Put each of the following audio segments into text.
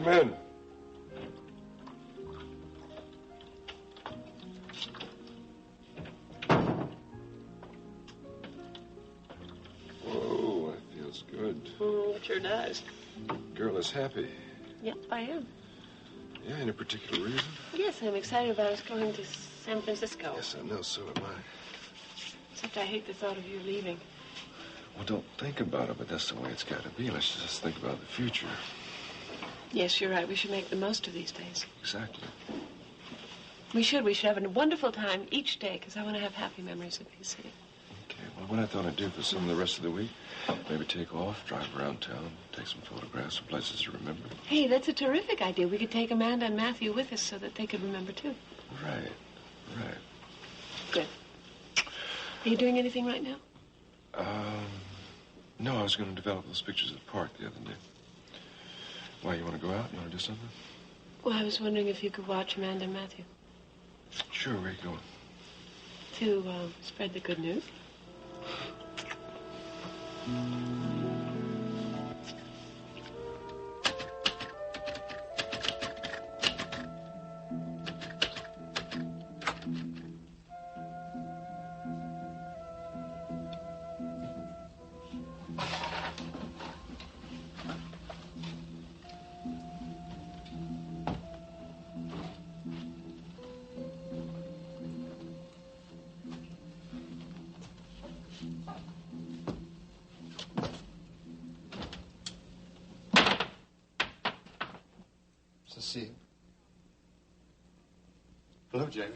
Come in. Whoa, that feels good. It sure does. Girl is happy. Yep, I am. Yeah, any particular reason? Yes, I'm excited about us going to San Francisco. Yes, I know, so am I. Except I hate the thought of you leaving. Well, don't think about it, but that's the way it's got to be. Let's just think about the future. Yes, you're right. We should make the most of these days. Exactly. We should. We should have a wonderful time each day, because I want to have happy memories of Peace City. Okay, well, what I thought I'd do for some of the rest of the week, maybe take off, drive around town, take some photographs, some places to remember. Hey, that's a terrific idea. We could take Amanda and Matthew with us so that they could remember, too. Right. Good. Are you doing anything right now? No, I was going to develop those pictures of the park the other day. Why, you want to go out? You want to do something? Well, I was wondering if you could watch Amanda and Matthew. Sure, where are you going? To spread the good news. Cecile. Hello, Jamie.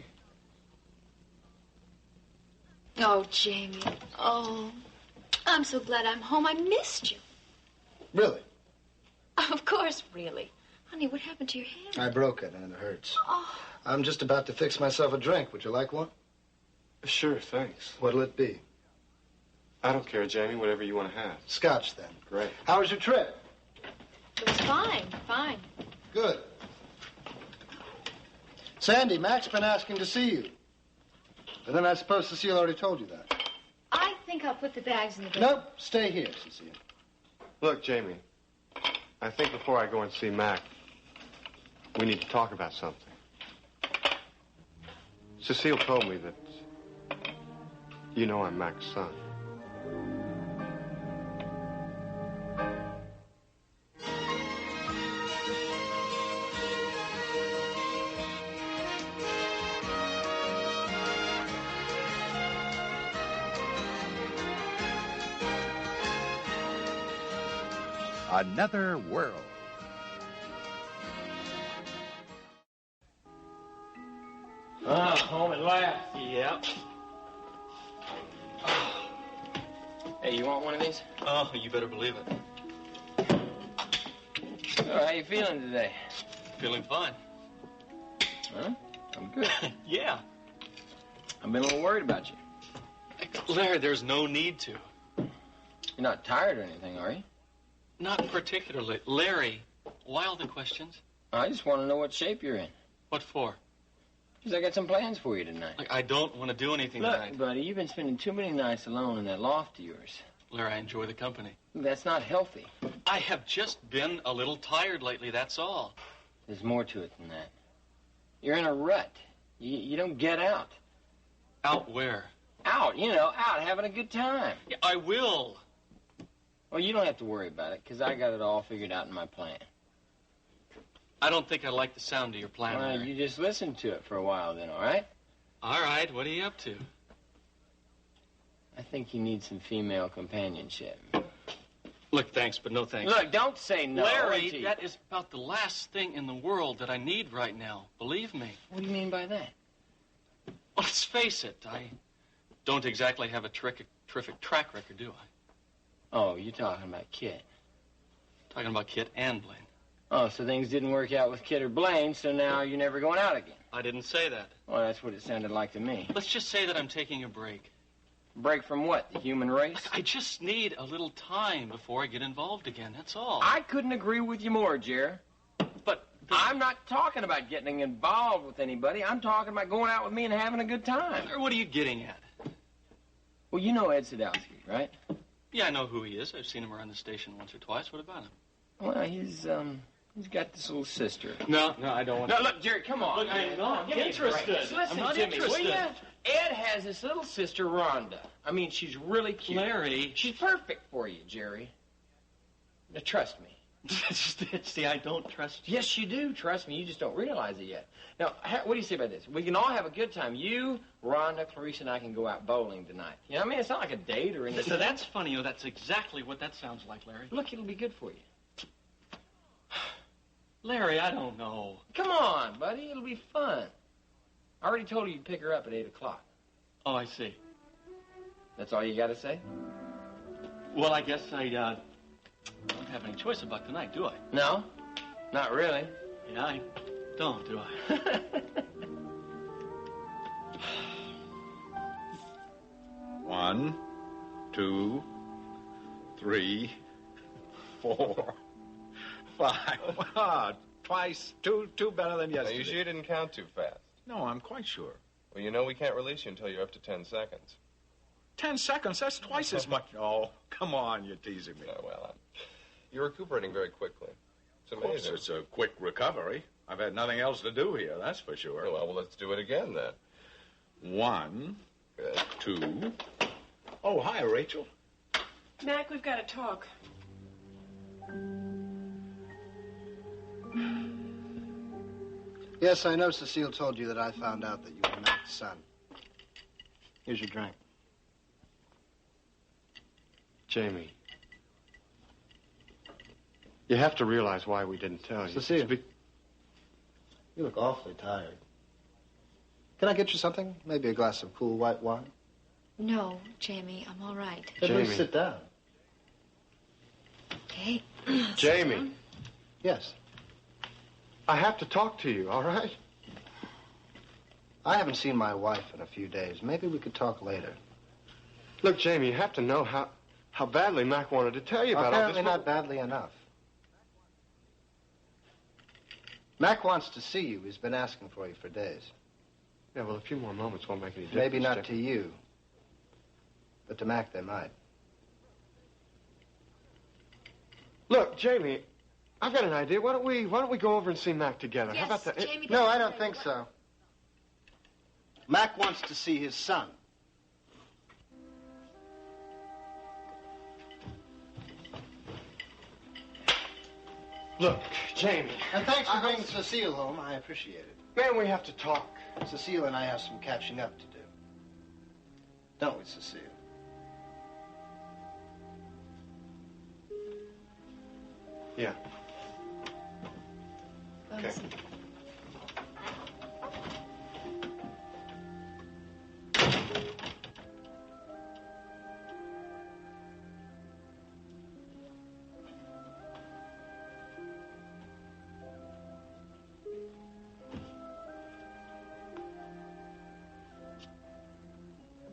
Oh, Jamie. Oh, I'm so glad I'm home. I missed you. Really? Of course, really. Honey, what happened to your hand? I broke it and it hurts. Oh. I'm just about to fix myself a drink. Would you like one? Sure, thanks. What'll it be? I don't care, Jamie. Whatever you want to have. Scotch, then. Great. How was your trip? It was fine, fine. Good. Sandy, Mac's been asking to see you. But then I suppose Cecile already told you that. I think I'll put the bags in the bag. Nope, stay here, Cecile. Look, Jamie, I think before I go and see Mac, we need to talk about something. Cecile told me that you know I'm Mac's son. Another world. Home at last. Yep. Hey, you want one of these? Oh, you better believe it. Oh, how you feeling today? Feeling fine. Huh? I'm good. Yeah. I've been a little worried about you. Larry, there's no need to. You're not tired or anything, are you? Not particularly. Larry, why all the questions? I just want to know what shape you're in. What for? Because I got some plans for you tonight. Like, I don't want to do anything Look, tonight. buddy, you've been spending too many nights alone in that loft of yours. Larry, I enjoy the company. That's not healthy. I have just been a little tired lately, that's all. There's more to it than that. You're in a rut. You don't get out. Out where? Out, out having a good time. Yeah, I will. Well, you don't have to worry about it, because I got it all figured out in my plan. I don't think I like the sound of your plan, Well, Larry. you just listen to it for a while then, all right? All right, what are you up to? I think you need some female companionship. Look, thanks, but no thanks. Look, don't say no. Larry, that is about the last thing in the world that I need right now. Believe me. What do you mean by that? Well, let's face it, I don't exactly have a terrific track record, do I? Oh, you're talking about Kit. Talking about Kit and Blaine. Oh, so things didn't work out with Kit or Blaine, so now you're never going out again. I didn't say that. Well, that's what it sounded like to me. Let's just say that I'm taking a break. Break from what, the human race? I just need a little time before I get involved again, that's all. I couldn't agree with you more, Jer. But I'm not talking about getting involved with anybody. I'm talking about going out with me and having a good time. What are you getting at? Well, you know Ed Sadowski, right? Yeah, I know who he is. I've seen him around the station once or twice. What about him? Well, he's He's got this little sister. No, I don't want No, look, Jerry, come on. Look, I'm not Give me a interested. break. Listen I'm not to me, will interested. ya? Ed has this little sister, Rhonda. I mean, she's really cute. Larry. She's perfect for you, Jerry. Now, trust me. See, I don't trust you. Yes, you do. Trust me. You just don't realize it yet. Now, what do you say about this? We can all have a good time. You, Rhonda, Clarice, and I can go out bowling tonight. You know what I mean? It's not like a date or anything. So that's funny. You know, that's exactly what that sounds like, Larry. Look, it'll be good for you. Larry, I don't know. Come on, buddy. It'll be fun. I already told you you'd pick her up at 8 o'clock. Oh, I see. That's all you got to say? Well, I guess I don't have any choice about tonight, do I? No, not really. Yeah, I don't, do I? 1, 2, 3, 4, 5. Ah, twice. Two better than Now, yesterday. you sure you didn't count too fast? No, I'm quite sure. Well, you know we can't release you until you're up to 10 seconds. 10 seconds, that's twice as much. Oh, come on, you're teasing me. Oh, well, you're recuperating very quickly. It's Of course, amazing. it's a quick recovery. I've had nothing else to do here, that's for sure. Oh, well, let's do it again then. 1, Good. 2. Oh, hi, Rachel. Mac, we've got to talk. Yes, I know Cecile told you that I found out that you were Mac's son. Here's your drink. Jamie, you have to realize why we didn't tell you. Cecile, you look awfully tired. Can I get you something? Maybe a glass of cool white wine? No, Jamie, I'm all right. At least Jamie. sit down. Okay. Jamie, Yes. I have to talk to you, all right? I haven't seen my wife in a few days. Maybe we could talk later. Look, Jamie, you have to know how badly Mac wanted to tell you about all Apparently this. not badly enough. Mac wants to see you. He's been asking for you for days. Yeah, well, a few more moments won't make any difference. Maybe not Jamie. to you, but to Mac they might. Look, Jamie, I've got an idea. Why don't we go over and see Mac together? Yes, How about that? Jamie. No, I don't think so. Mac wants to see his son. Look, Jamie. And thanks for bringing Cecile home. I appreciate it. Man, we have to talk. Cecile and I have some catching up to do. Don't we, Cecile? Yeah. Okay.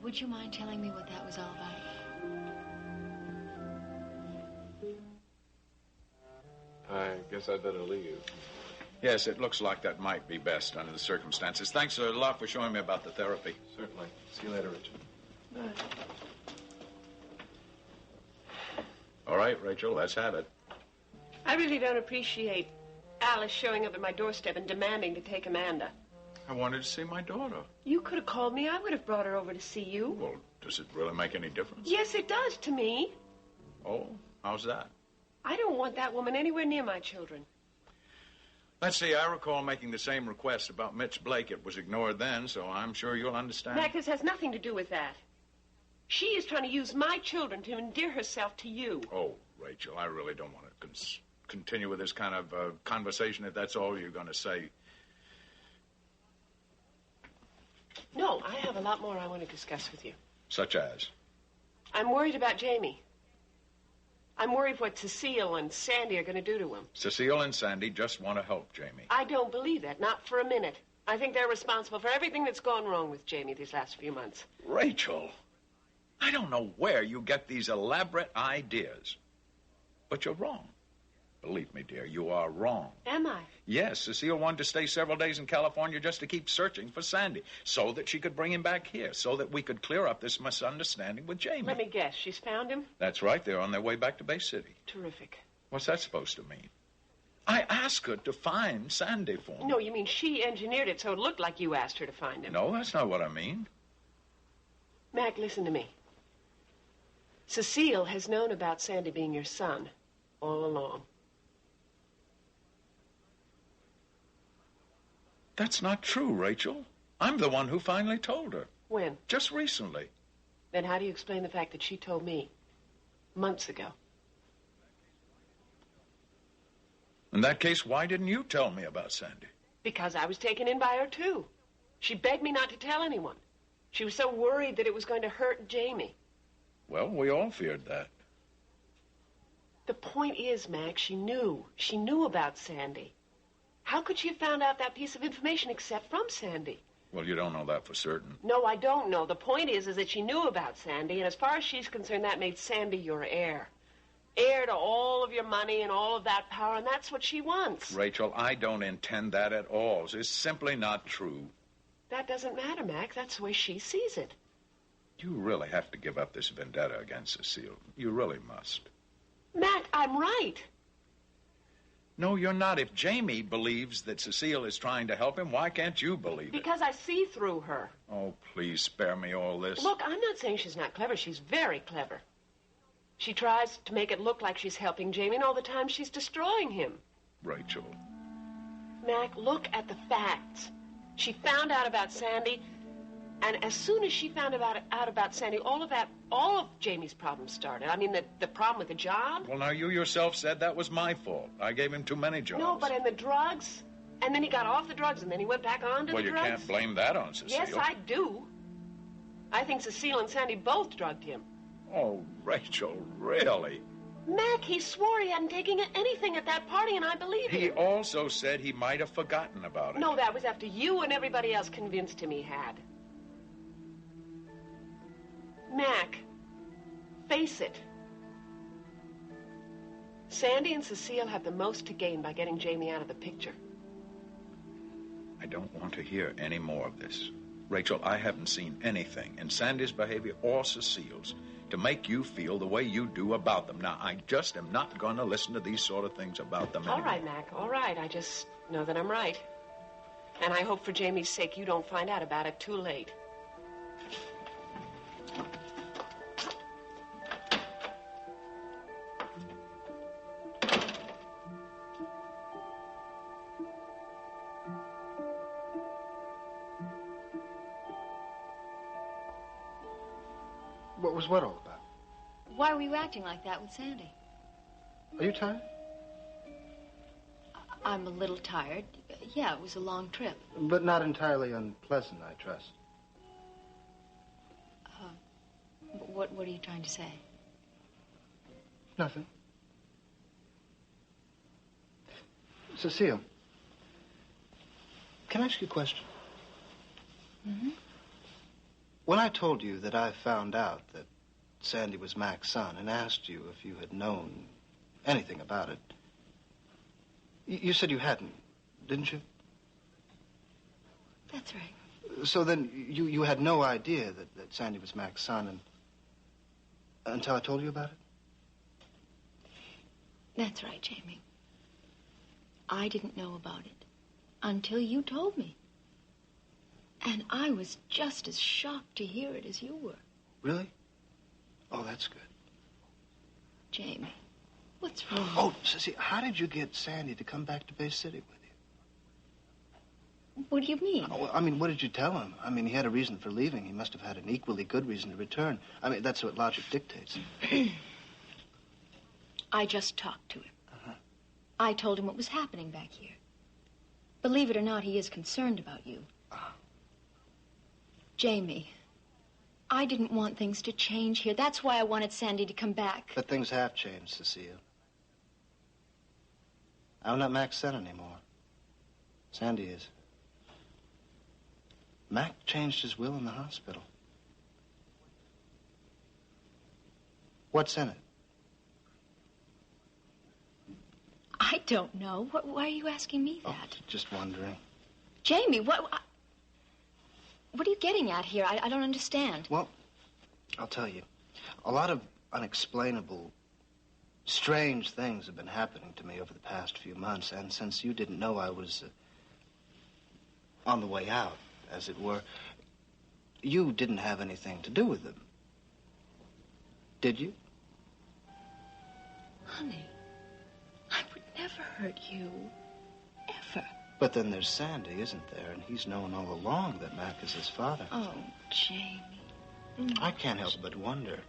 Would you mind telling me what that was all about? I guess I'd better leave. Yes, it looks like that might be best under the circumstances. Thanks a lot for showing me about the therapy. Certainly. See you later, Richard. All right, Rachel, let's have it. I really don't appreciate Alice showing up at my doorstep and demanding to take Amanda. I wanted to see my daughter. You could have called me. I would have brought her over to see you. Well, does it really make any difference? Yes, it does to me. Oh, how's that? I don't want that woman anywhere near my children. Let's see, I recall making the same request about Mitch Blake. It was ignored then, so I'm sure you'll understand. Mac, this has nothing to do with that. She is trying to use my children to endear herself to you. Oh, Rachel, I really don't want to continue with this kind of conversation if that's all you're going to say. No, I have a lot more I want to discuss with you. Such as? I'm worried about Jamie. I'm worried what Cecile and Sandy are going to do to him. Cecile and Sandy just want to help Jamie. I don't believe that, not for a minute. I think they're responsible for everything that's gone wrong with Jamie these last few months. Rachel, I don't know where you get these elaborate ideas, but you're wrong. Believe me, dear, you are wrong. Am I? Yes, Cecile wanted to stay several days in California just to keep searching for Sandy, so that she could bring him back here, so that we could clear up this misunderstanding with Jamie. Let me guess. She's found him? That's right. They're on their way back to Bay City. Terrific. What's that supposed to mean? I asked her to find Sandy for me. No, you mean she engineered it so it looked like you asked her to find him. No, that's not what I mean. Mac, listen to me. Cecile has known about Sandy being your son all along. That's not true, Rachel. I'm the one who finally told her. When? Just recently. Then how do you explain the fact that she told me months ago? In that case, why didn't you tell me about Sandy? Because I was taken in by her, too. She begged me not to tell anyone. She was so worried that it was going to hurt Jamie. Well, we all feared that. The point is, Mac, she knew. She knew about Sandy. How could she have found out that piece of information except from Sandy? Well, you don't know that for certain. No, I don't know. The point is that she knew about Sandy, and as far as she's concerned, that made Sandy your heir. Heir to all of your money and all of that power, and that's what she wants. Rachel, I don't intend that at all. It's simply not true. That doesn't matter, Mac. That's the way she sees it. You really have to give up this vendetta against Cecile. You really must. Mac, I'm right. No, you're not. If Jamie believes that Cecile is trying to help him, why can't you believe it? Because I see through her. Oh, please spare me all this. Look, I'm not saying she's not clever. She's very clever. She tries to make it look like she's helping Jamie, and all the time she's destroying him. Rachel. Mac, look at the facts. She found out about Sandy, and as soon as she found out about Sandy, all of Jamie's problems started. I mean, the problem with the job. Well, now, you yourself said that was my fault. I gave him too many jobs. No, but in the drugs, and then he got off the drugs, and then he went back on to the drugs. Well, you can't blame that on Cecile. Yes, I do. I think Cecile and Sandy both drugged him. Oh, Rachel, really? Mac, he swore he hadn't taken anything at that party, and I believe him. He also said he might have forgotten about it. No, that was after you and everybody else convinced him he had. Mac, face it. Sandy and Cecile have the most to gain by getting Jamie out of the picture. I don't want to hear any more of this. Rachel, I haven't seen anything in Sandy's behavior or Cecile's to make you feel the way you do about them. Now, I just am not going to listen to these sort of things about them anymore. All right, Mac, all right. I just know that I'm right. And I hope for Jamie's sake you don't find out about it too late. What was what all about? Why were you acting like that with Sandy? Are you tired? I'm a little tired. Yeah, it was a long trip. But not entirely unpleasant, I trust. What are you trying to say? Nothing. Cecile, can I ask you a question? Mm-hmm. When I told you that I found out that Sandy was Mac's son and asked you if you had known anything about it, you said you hadn't, didn't you? That's right. So then you had no idea that Sandy was Mac's son until I told you about it? That's right, Jamie. I didn't know about it until you told me. And I was just as shocked to hear it as you were. Really? Oh, that's good. Jamie, what's wrong? Oh, Cecile, how did you get Sandy to come back to Bay City with you? What do you mean? Oh, I mean, what did you tell him? I mean, he had a reason for leaving. He must have had an equally good reason to return. I mean, that's what logic dictates. I just talked to him. Uh-huh. I told him what was happening back here. Believe it or not, he is concerned about you. Jamie, I didn't want things to change here. That's why I wanted Sandy to come back. But things have changed, Cecile. I'm not Mac's son anymore. Sandy is. Mac changed his will in the hospital. What's in it? I don't know. Why are you asking me that? Oh, just wondering. Jamie, what are you getting at here? I don't understand. Well, I'll tell you. A lot of unexplainable Strange things have been happening to me over the past few months, and since you didn't know I was on the way out, as it were, you didn't have anything to do with them. Did you? Honey, I would never hurt you. Ever. But then there's Sandy, isn't there? And he's known all along that Mac is his father. Oh, Jamie. I can't help but wonder,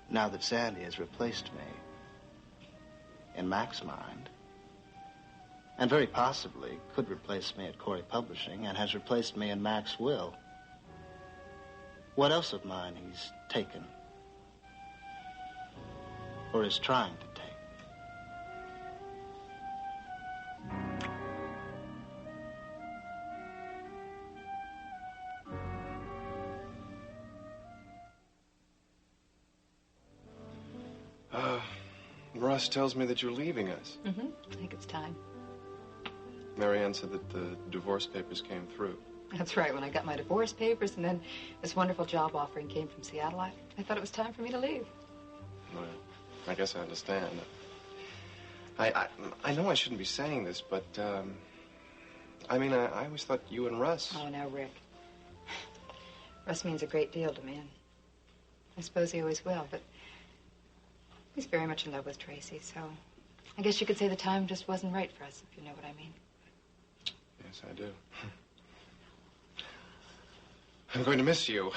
now that Sandy has replaced me in Mac's mind, and very possibly could replace me at Cory Publishing, and has replaced me in Mac's will, what else of mine he's taken, or is trying to take. Russ tells me that you're leaving us. Mm-hmm. I think it's time. Marianne said that the divorce papers came through. That's right. When I got my divorce papers and then this wonderful job offering came from Seattle, I thought it was time for me to leave. Well, I guess I understand. I know I shouldn't be saying this, but, I mean, I always thought you and Russ... Oh, now, Rick. Russ means a great deal to me, and I suppose he always will, but he's very much in love with Tracy, so I guess you could say the time just wasn't right for us, if you know what I mean. Yes, I do. I'm going to miss you.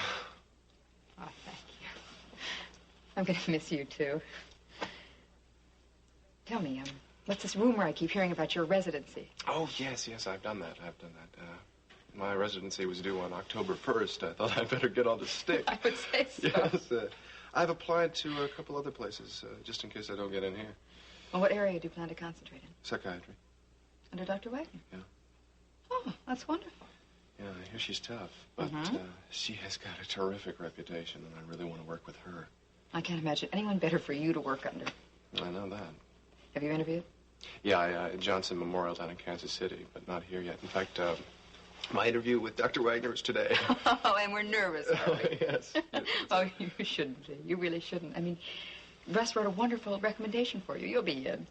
Oh, thank you. I'm going to miss you, too. Tell me, what's this rumor I keep hearing about your residency? Oh, yes, I've done that. My residency was due on October 1st. I thought I'd better get on the stick. I would say so. Yes, I've applied to a couple other places, just in case I don't get in here. Well, what area do you plan to concentrate in? Psychiatry. Under Dr. Wagner? Yeah. Oh, that's wonderful. Yeah, I hear she's tough, but she has got a terrific reputation, and I really want to work with her. I can't imagine anyone better for you to work under. I know that. Have you interviewed? Yeah, Johnson Memorial down in Kansas City, but not here yet. In fact, my interview with Dr. Wagner is today. Oh, and we're nervous, are we? Yes. Oh, you shouldn't be. You really shouldn't. I mean, Russ wrote a wonderful recommendation for you. You'll be in.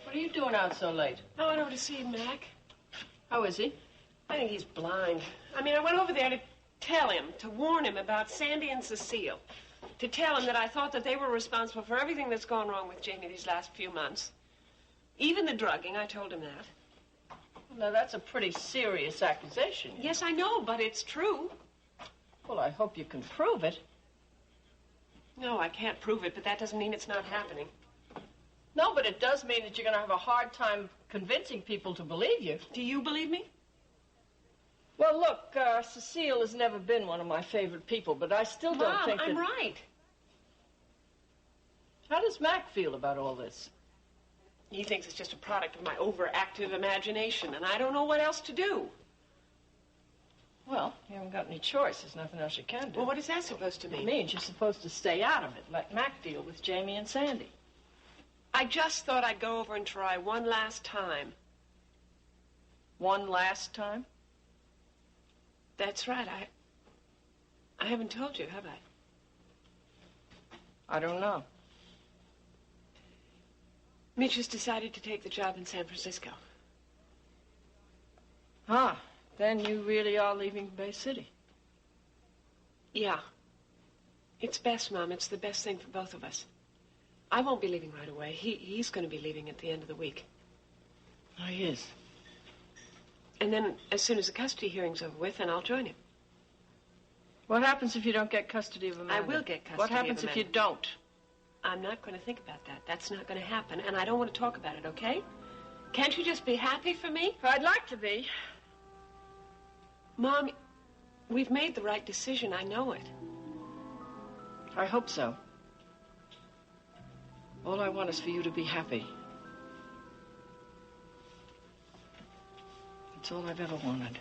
What are you doing out so late? I went over to see Mac. How is he? I think he's blind. I mean, I went over there to tell him, to warn him about Sandy and Cecile. To tell him that I thought that they were responsible for everything that's gone wrong with Jamie these last few months. Even the drugging, I told him that. Now, that's a pretty serious accusation. Yes, I know, but it's true. Well, I hope you can prove it. No, I can't prove it, but that doesn't mean it's not happening. No, but it does mean that you're going to have a hard time convincing people to believe you. Do you believe me? Well, look, Cecile has never been one of my favorite people, but I still don't Mom, think that... I'm right. How does Mac feel about all this? He thinks it's just a product of my overactive imagination, and I don't know what else to do. Well, you haven't got any choice. There's nothing else you can do. Well, what is that supposed to mean? It means you're supposed to stay out of it. Let Mac deal with Jamie and Sandy. I just thought I'd go over and try one last time. One last time? That's right. I haven't told you, have I? I don't know. Mitch has decided to take the job in San Francisco. Ah, then you really are leaving Bay City. Yeah. It's best, Mom. It's the best thing for both of us. I won't be leaving right away. He's going to be leaving at the end of the week. Oh, he is. And then, as soon as the custody hearing's over with, then I'll join him. What happens if you don't get custody of Amanda? I will get custody What happens of if you Amanda. don't? I'm not going to think about that. That's not going to happen, and I don't want to talk about it, okay? Can't you just be happy for me? I'd like to be. Mom, we've made the right decision. I know it. I hope so. All I want is for you to be happy. That's all I've ever wanted.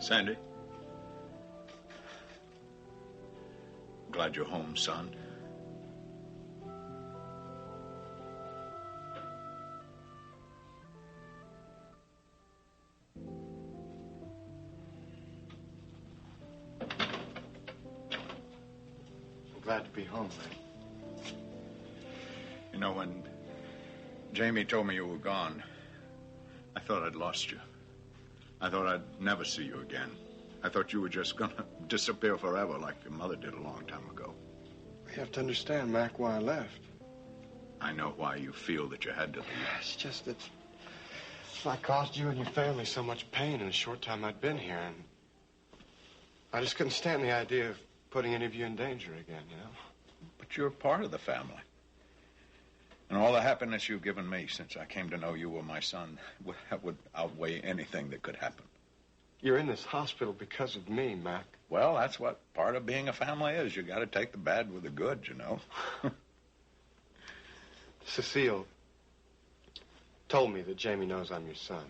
Sandy? Glad you're home, son. I'm glad to be home, man. You know, when Jamie told me you were gone, I thought I'd lost you. I thought I'd never see you again. I thought you were just gonna disappear forever like your mother did a long time ago. You have to understand, Mac, why I left. I know why you feel that you had to leave. It's just that I caused you and your family so much pain in the short time I'd been here, and I just couldn't stand the idea of putting any of you in danger again, you know? But you're part of the family. And all the happiness you've given me since I came to know you were my son would outweigh anything that could happen. You're in this hospital because of me, Mac. Well, that's what part of being a family is. You got to take the bad with the good, you know. Cecile told me that Jamie knows I'm your son.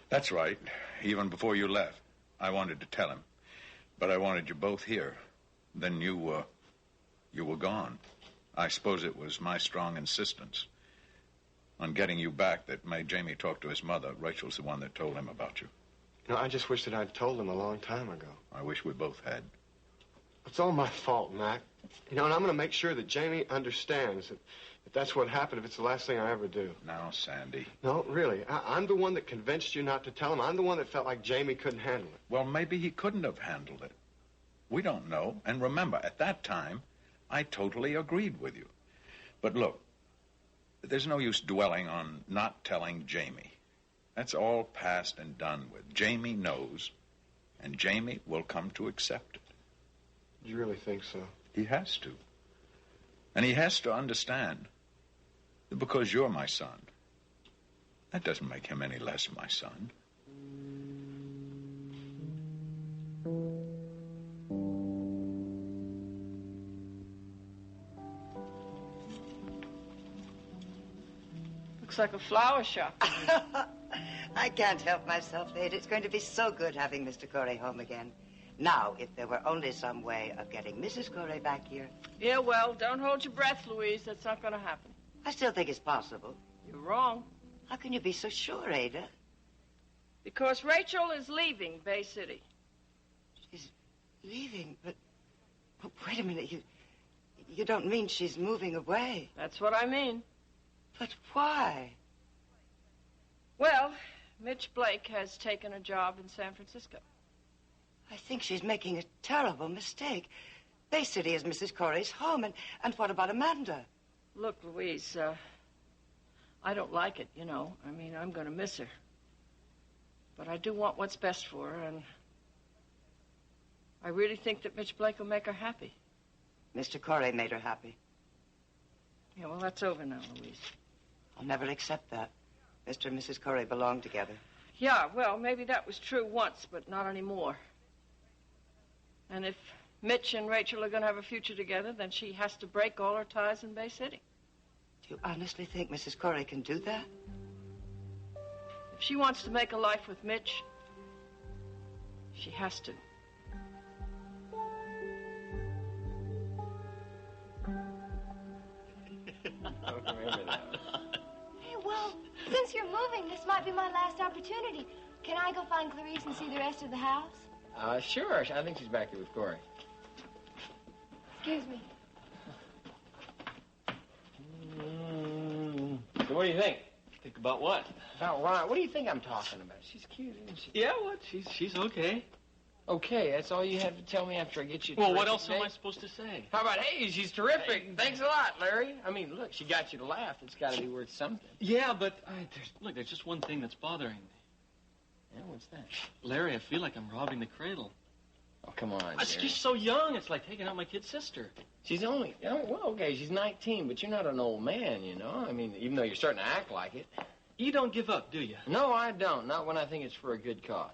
That's right. Even before you left, I wanted to tell him. But I wanted you both here. Then you were gone. I suppose it was my strong insistence on getting you back that made Jamie talk to his mother. Rachel's the one that told him about you. You know, I just wish that I'd told him a long time ago. I wish we both had. It's all my fault, Mac. You know, and I'm going to make sure that Jamie understands that if that's what happened, if it's the last thing I ever do. Now, Sandy. No, really. I'm the one that convinced you not to tell him. I'm the one that felt like Jamie couldn't handle it. Well, maybe he couldn't have handled it. We don't know. And remember, at that time, I totally agreed with you. But look, there's no use dwelling on not telling Jamie. That's all past and done with. Jamie knows, and Jamie will come to accept it. Do you really think so? He has to. And he has to understand that because you're my son, that doesn't make him any less my son. Looks like a flower shop. I can't help myself, Ada. It's going to be so good having Mr. Cory home again. Now, if there were only some way of getting Mrs. Cory back here. Yeah, well, don't hold your breath, Louise. That's not going to happen. I still think it's possible. You're wrong. How can you be so sure, Ada? Because Rachel is leaving Bay City. She's leaving, but wait a minute. You don't mean she's moving away? That's what I mean. But why? Well, Mitch Blake has taken a job in San Francisco. I think she's making a terrible mistake. Bay City is Mrs. Cory's home, and what about Amanda? Look, Louise, I don't like it, you know. I mean, I'm going to miss her. But I do want what's best for her, and I really think that Mitch Blake will make her happy. Mr. Cory made her happy. Yeah, well, that's over now, Louise. I'll never accept that. Mr. and Mrs. Cory belong together. Yeah, well, maybe that was true once, but not anymore. And if Mitch and Rachel are going to have a future together, then she has to break all her ties in Bay City. Do you honestly think Mrs. Cory can do that? If she wants to make a life with Mitch, she has to. Hey, well, since you're moving, this might be my last opportunity. Can I go find Clarice and see the rest of the house? Sure. I think she's back there with Cory. Excuse me. So what do you think? Think about what? About Ron. What do you think I'm talking about? She's cute, isn't she? Yeah, what? She's okay. Okay, that's all you have to tell me after I get you. Well, what else am I supposed to say? How about, hey, she's terrific. Hey. Thanks a lot, Larry. I mean, look, she got you to laugh. It's got to be worth something. Yeah, but there's just one thing that's bothering me. Yeah, what's that? Larry, I feel like I'm robbing the cradle. Oh, come on, She's so young. It's like taking out my kid sister. She's only, well, okay, she's 19, but you're not an old man, you know? I mean, even though you're starting to act like it. You don't give up, do you? No, I don't. Not when I think it's for a good cause.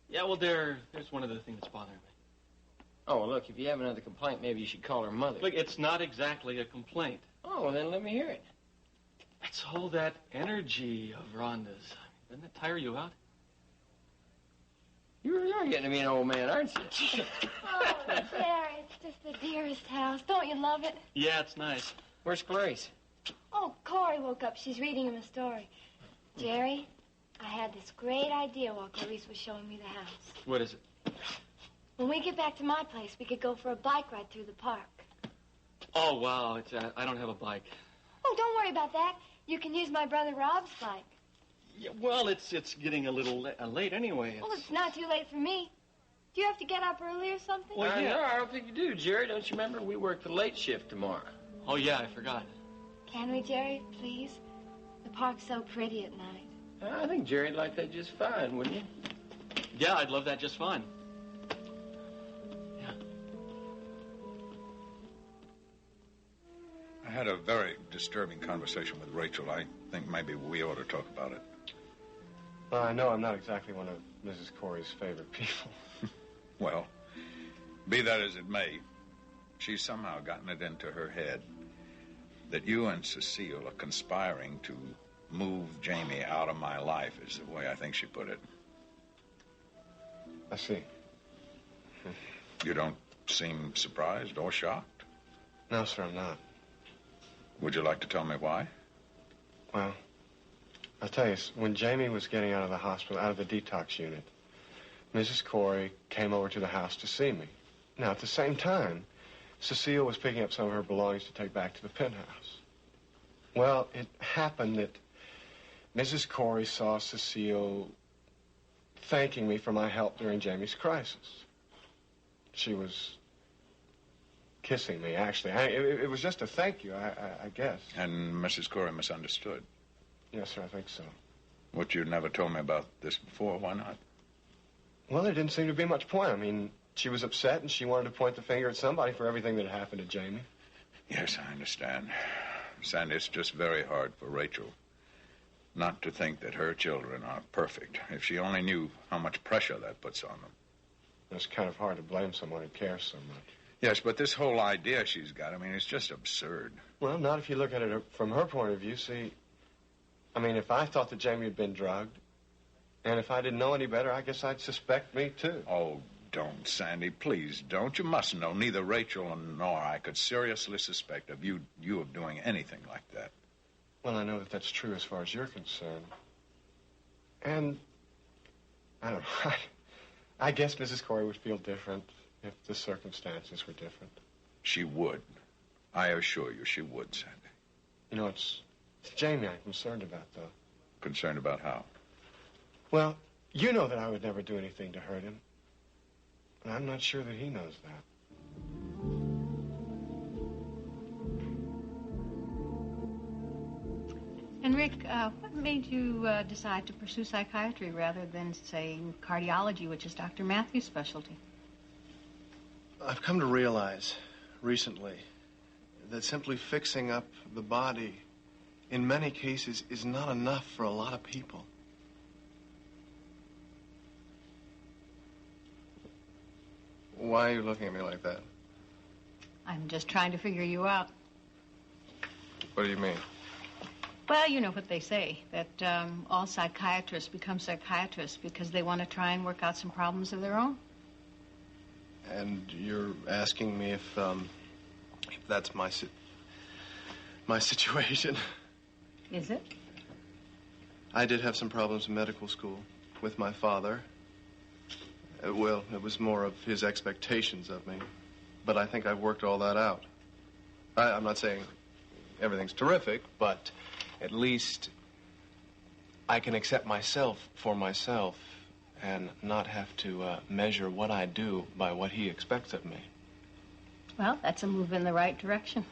Yeah, well, there's one other thing that's bothering me. Oh, well, look, if you have another complaint, maybe you should call her mother. Look, it's not exactly a complaint. Oh, well, then let me hear it. It's all that energy of Rhonda's. Doesn't it tire you out? You're getting to be an old man, aren't you? Oh, Jerry, it's just the dearest house. Don't you love it? Yeah, it's nice. Where's Clarice? Oh, Cory woke up. She's reading him a story. Jerry, I had this great idea while Clarice was showing me the house. What is it? When we get back to my place, we could go for a bike ride through the park. Oh, wow. I don't have a bike. Oh, don't worry about that. You can use my brother Rob's bike. Yeah, well, it's getting a little late anyway. Well, it's not too late for me. Do you have to get up early or something? Well, yeah. No, I don't think you do, Jerry. Don't you remember? We work the late shift tomorrow. Oh, yeah, I forgot. Can we, Jerry, please? The park's so pretty at night. I think Jerry'd like that just fine, wouldn't you? Yeah, I'd love that just fine. Yeah. I had a very disturbing conversation with Rachel. I think maybe we ought to talk about it. Well, I know I'm not exactly one of Mrs. Cory's favorite people. Well, be that as it may, she's somehow gotten it into her head that you and Cecile are conspiring to move Jamie out of my life, is the way I think she put it. I see. You don't seem surprised or shocked? No, sir, I'm not. Would you like to tell me why? Well, I'll tell you, when Jamie was getting out of the hospital, out of the detox unit, Mrs. Cory came over to the house to see me. Now, at the same time, Cecile was picking up some of her belongings to take back to the penthouse. Well, it happened that Mrs. Cory saw Cecile thanking me for my help during Jamie's crisis. She was kissing me, actually. It was just a thank you, I guess. And Mrs. Cory misunderstood? Yes, sir, I think so. What, you never told me about this before? Why not? Well, there didn't seem to be much point. I mean, she was upset and she wanted to point the finger at somebody for everything that had happened to Jamie. Yes, I understand. Sandy, it's just very hard for Rachel not to think that her children are perfect. If she only knew how much pressure that puts on them. It's kind of hard to blame someone who cares so much. Yes, but this whole idea she's got, I mean, it's just absurd. Well, not if you look at it from her point of view. See, I mean, if I thought that Jamie had been drugged, and if I didn't know any better, I guess I'd suspect me, too. Oh, don't, Sandy. Please don't. You must know neither Rachel nor I could seriously suspect of you of doing anything like that. Well, I know that that's true as far as you're concerned. And, I don't know, I guess Mrs. Cory would feel different if the circumstances were different. She would. I assure you she would, Sandy. You know, it's Jamie I'm concerned about, though. Concerned about how? Well, you know that I would never do anything to hurt him. And I'm not sure that he knows that. And Rick, what made you decide to pursue psychiatry rather than, say, cardiology, which is Dr. Matthews' specialty? I've come to realize recently that simply fixing up the body in many cases is not enough for a lot of people. Why are you looking at me like that? I'm just trying to figure you out. What do you mean? Well, you know what they say, that all psychiatrists become psychiatrists because they want to try and work out some problems of their own. And you're asking me if that's my situation. Is it? I did have some problems in medical school with my father. Well, it was more of his expectations of me. But I think I've worked all that out. I'm not saying everything's terrific, but at least I can accept myself for myself and not have to measure what I do by what he expects of me. Well, that's a move in the right direction.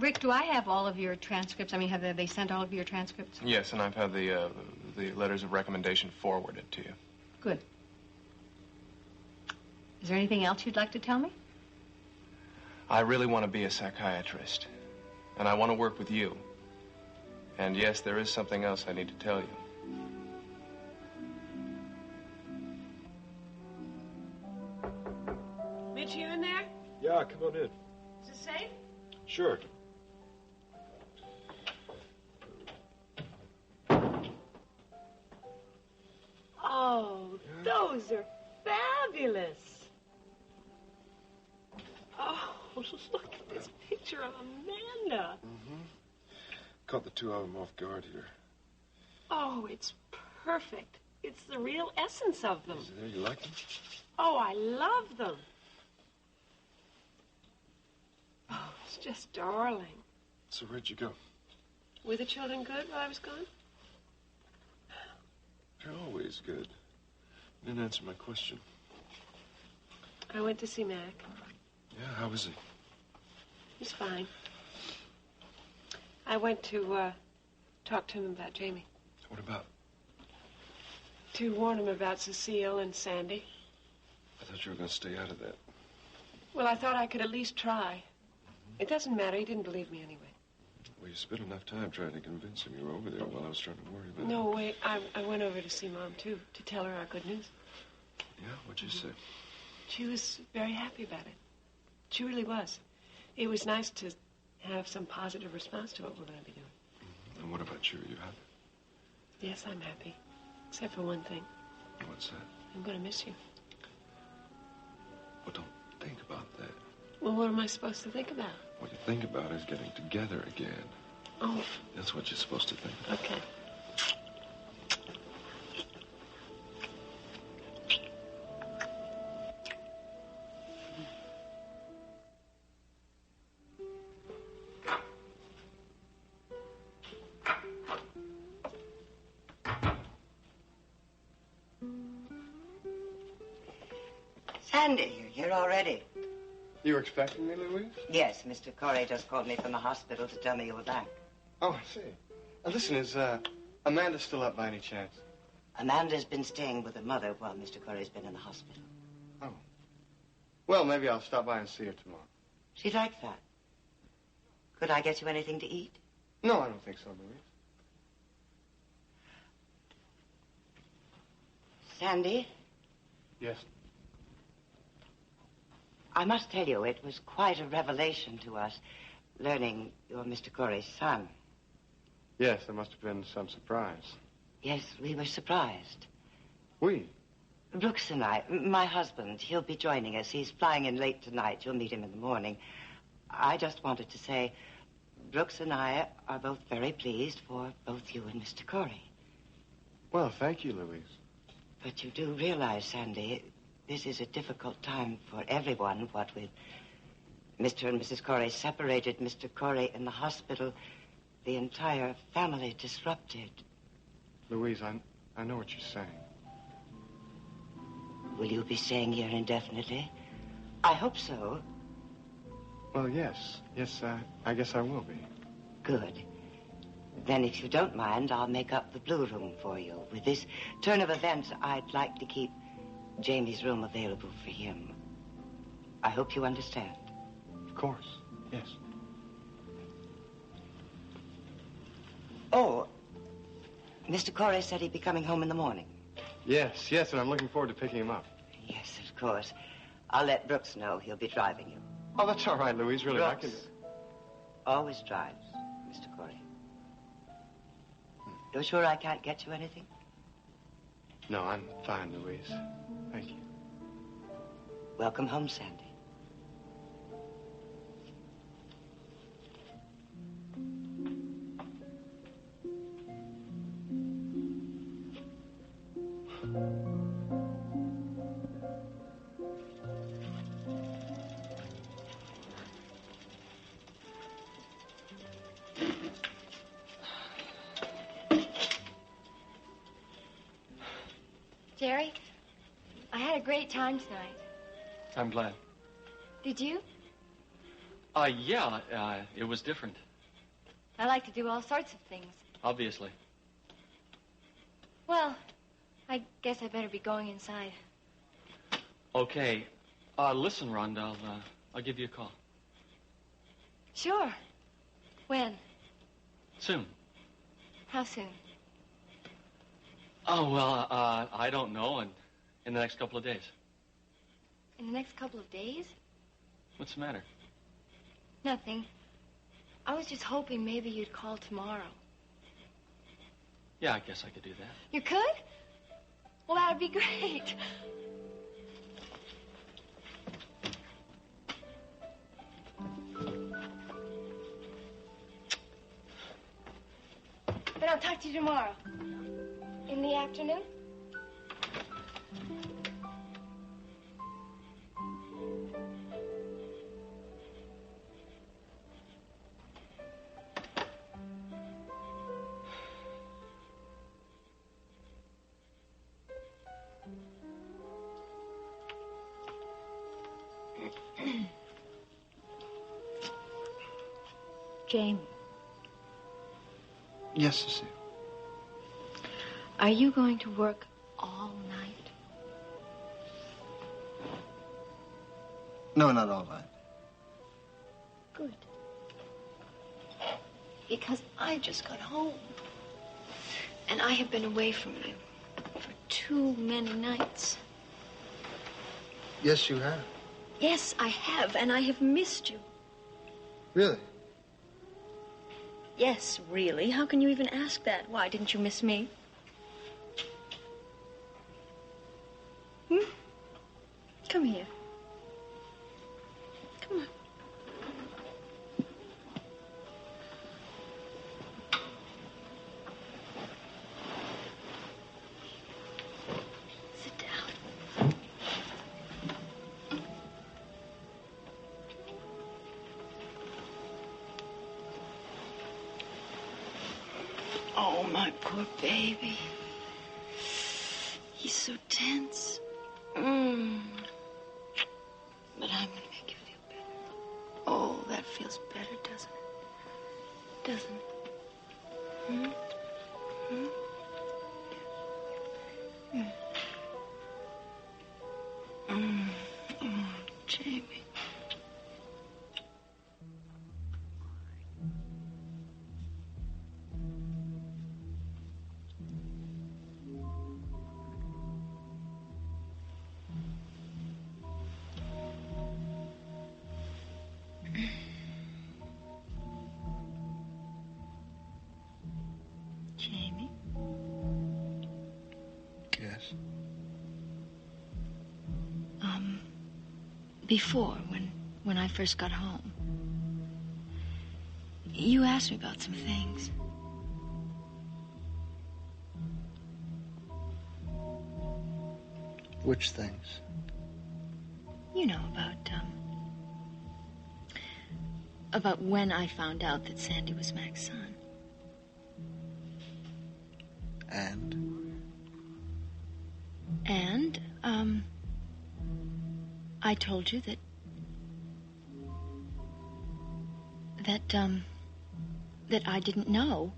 Rick, do I have all of your transcripts? I mean, have they sent all of your transcripts? Yes, and I've had the letters of recommendation forwarded to you. Good. Is there anything else you'd like to tell me? I really want to be a psychiatrist, and I want to work with you. And yes, there is something else I need to tell you. Mitch, you in there? Yeah, come on in. Is it safe? Sure. Oh, those Those are fabulous. Oh, look at this picture of Amanda. Mm-hmm. Caught the two of them off guard here. Oh, it's perfect. It's the real essence of them. Is there? You like them? Oh, I love them. Oh, it's just darling. So where'd you go? Were the children good while I was gone? They're always good. You didn't answer my question. I went to see Mac. Yeah, how was he? He's fine. I went to talk to him about Jamie. What about? To warn him about Cecile and Sandy. I thought you were going to stay out of that. Well, I thought I could at least try. It doesn't matter. He didn't believe me anyway. Well, you spent enough time trying to convince him you were over there while I was trying to worry about No, wait. I went over to see Mom, too, to tell her our good news. Yeah? What'd you say? She was very happy about it. She really was. It was nice to have some positive response to what we're going to be doing. Mm-hmm. And what about you? Are you happy? Yes, I'm happy. Except for one thing. What's that? I'm going to miss you. Well, don't think about that. Well, what am I supposed to think about? What you think about is getting together again. Oh. That's what you're supposed to think about. Okay. Sandy, you're here already. You were expecting me, Louise? Yes, Mr. Cory just called me from the hospital to tell me you were back. Oh, I see. Listen, is Amanda still up by any chance? Amanda's been staying with her mother while Mr. Cory's been in the hospital. Oh. Well, maybe I'll stop by and see her tomorrow. She'd like that. Could I get you anything to eat? No, I don't think so, Louise. Sandy? Yes? I must tell you, it was quite a revelation to us, learning you're Mr. Cory's son. Yes, there must have been some surprise. Yes, we were surprised. We? Brooks and I, my husband, he'll be joining us. He's flying in late tonight. You'll meet him in the morning. I just wanted to say, Brooks and I are both very pleased for both you and Mr. Cory. Well, thank you, Louise. But you do realize, Sandy, this is a difficult time for everyone, what with Mr. and Mrs. Cory separated, Mr. Cory in the hospital, the entire family disrupted. Louise, I know what you're saying. Will you be staying here indefinitely? I hope so. Well, yes. Yes, I guess I will be. Good. Then, if you don't mind, I'll make up the blue room for you. With this turn of events, I'd like to keep Jamie's room available for him. I hope you understand. Of course, yes. Oh, Mr. Cory said he'd be coming home in the morning. Yes, yes, and I'm looking forward to picking him up. Yes, of course. I'll let Brooks know he'll be driving you. Oh, that's all right, Louise, really. Brooks always drives, Mr. Cory. You're sure I can't get you anything? No, I'm fine, Louise. Thank you. Welcome home, Sandy. Jerry, I had a great time tonight. I'm glad. Did you? Yeah, it was different, I like to do all sorts of things. obviously. Well, I guess I better be going inside. Okay. Listen, Rhonda, I'll give you a call. Sure. When? Soon. How soon? Oh, well, I don't know, in the next couple of days. In the next couple of days? What's the matter? Nothing. I was just hoping maybe you'd call tomorrow. Yeah, I guess I could do that. You could? Well, that would be great. Then I'll talk to you tomorrow. In the afternoon? Jamie, Yes, Cecile. are you going to work all night? No, not all night. Good. Because I just got home. And I have been away from you for too many nights. Yes, you have. Yes, I have, and I have missed you. Really? Yes, really. How can you even ask that? Why, didn't you miss me? Come here. Come on. Sit down. Oh, my poor baby. He's so tense. But I'm gonna make you feel better. Oh, that feels better, doesn't it? Doesn't it? Oh, Jamie. Jamie? Yes. Before, when I first got home, you asked me about some things. Which things? You know, about when I found out that Sandy was Mac's son. And, I told you that I didn't know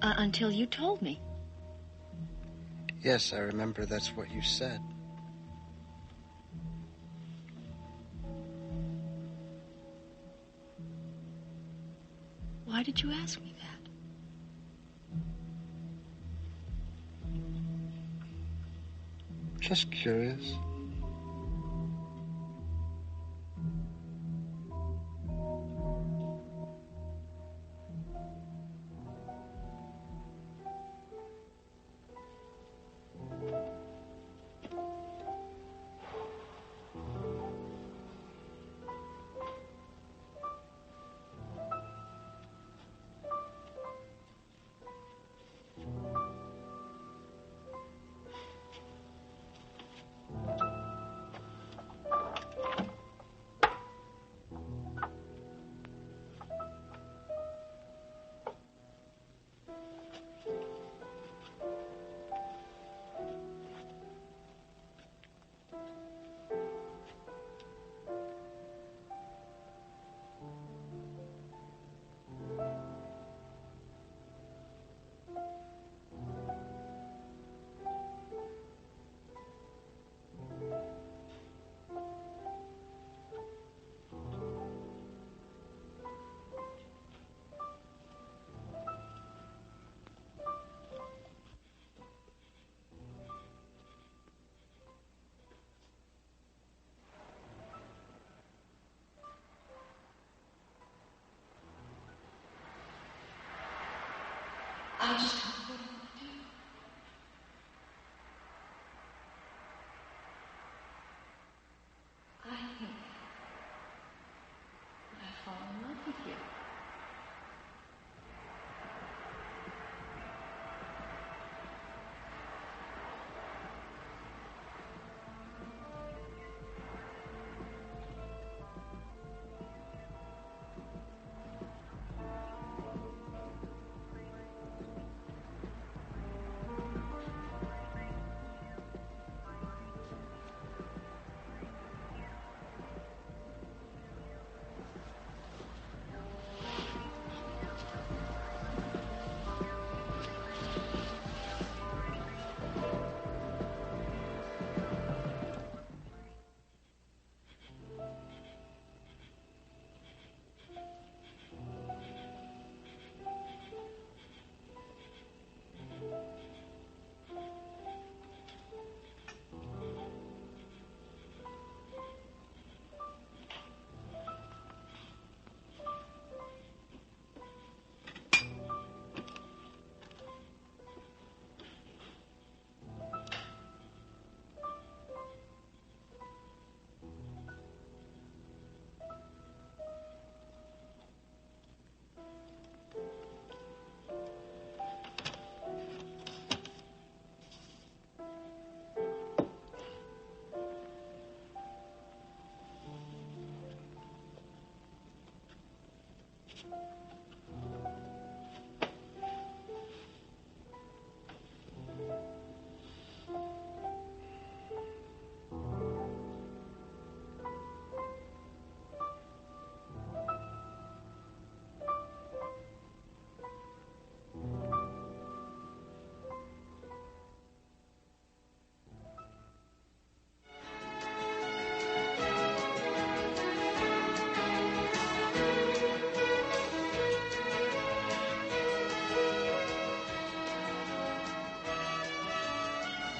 until you told me. Yes, I remember that's what you said. Why did you ask me that? Just curious.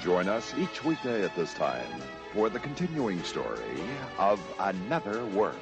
Join us each weekday at this time for the continuing story of Another World.